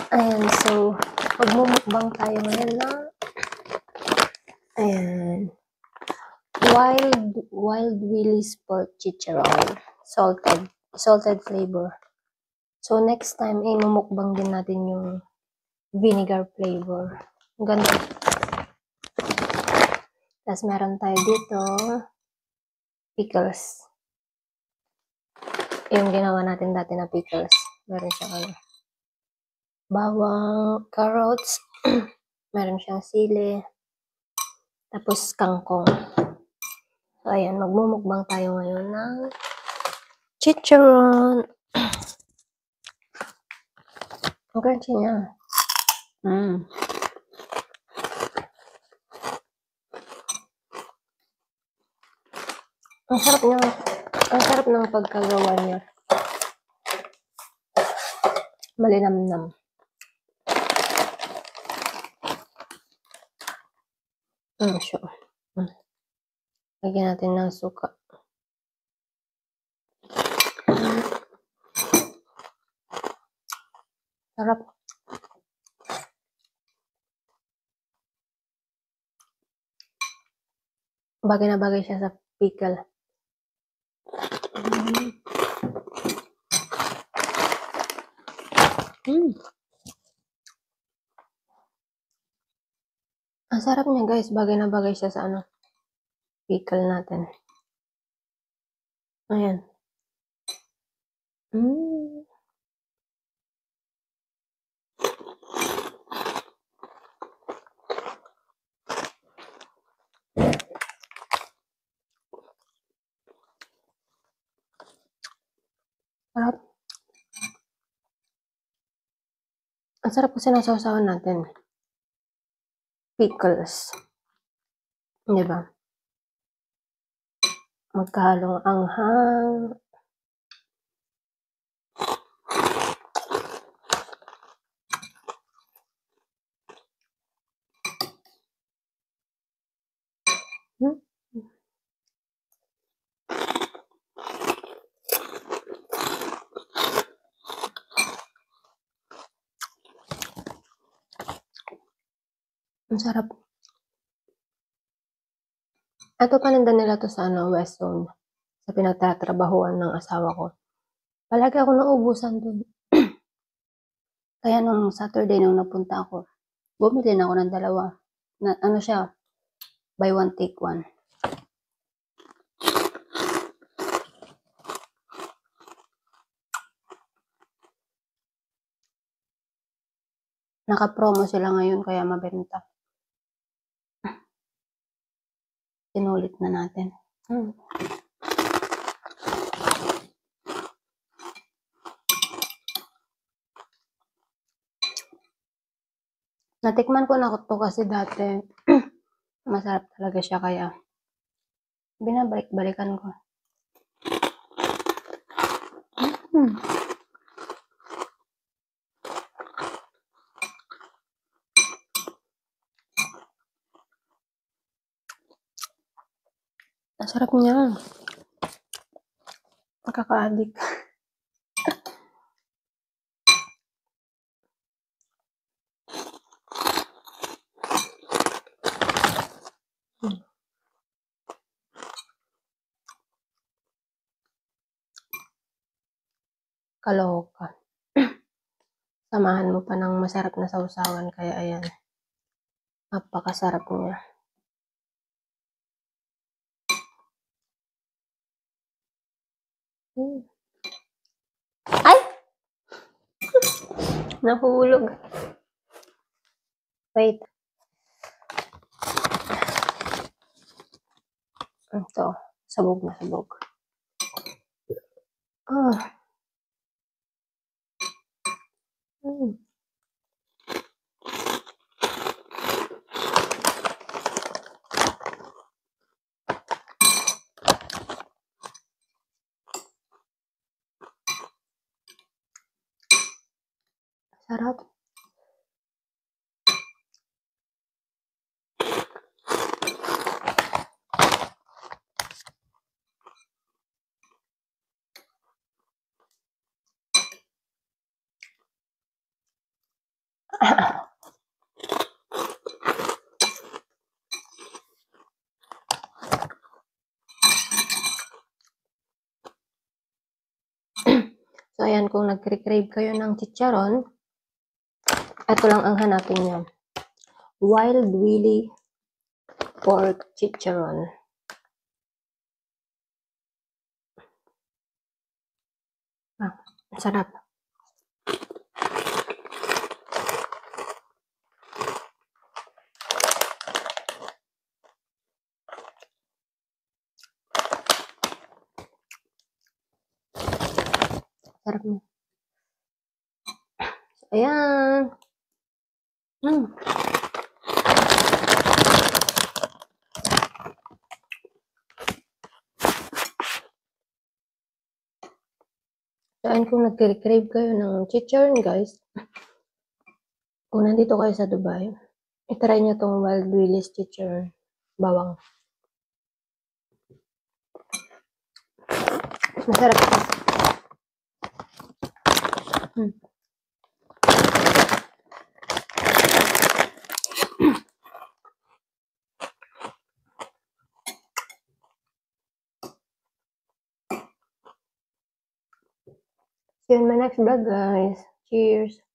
Ayan, so, magmumukbang tayo ngayon na, ayan, Wild Willie's pork chicharron, salted flavor. So, next time, mumukbang din natin yung vinegar flavor. Ganda. Tapos, meron tayo dito, pickles. Yung ginawa natin dati na pickles. Meron siyang bawang, carrots, meron siyang sili, tapos kangkong. So, ayan, magmumukbang tayo ngayon ng chicharon. Ang crunchy niya. Ang sarap ng pagkagawa niya. Malinamnam. Sure. Lagyan natin ng suka. Sarap. Bagay na bagay siya sa pickle. Ang sarap niya, guys. Bagay na bagay siya sa pickle natin. Ayan. Sarap. Ang sarap kasi ng sausawan natin. Pickles. Diba? Magkahalong anghang. Ang sarap. Ito paninda nila to sa West Zone. Sa pinagtatrabahuan ng asawa ko. Palagi ako nauubusan dun. Kaya nung Saturday nung napunta ako, bumili na ako ng dalawa. Ano siya? Buy one, take one. Naka-promo sila ngayon kaya mabenta. Sinulit na natin. Natikman ko na to kasi dati. Masarap talaga siya kaya binabalik-balikan ko. Ang sarap niya. Nakaka-addict. Kaloka. Samahan mo pa ng masarap na sausawan kaya ayan. Napakasarap niya. Ay! Nahulog. Wait. Ito. Sabog na sabog. Sarap. So, ayan, kung nag-crave kayo ng chicharon, ito lang ang hanapin nyo. Wild Willy Pork Chicharon. Sarap. Sarap niya. So, ayan. So, ayan, kung nag-crave kayo ng chicharon, guys, kung nandito kayo sa Dubai, itry nyo tong Wild Willy's Chicharon. Bawang. Masarap siya. See you in my next vlog, guys. Cheers!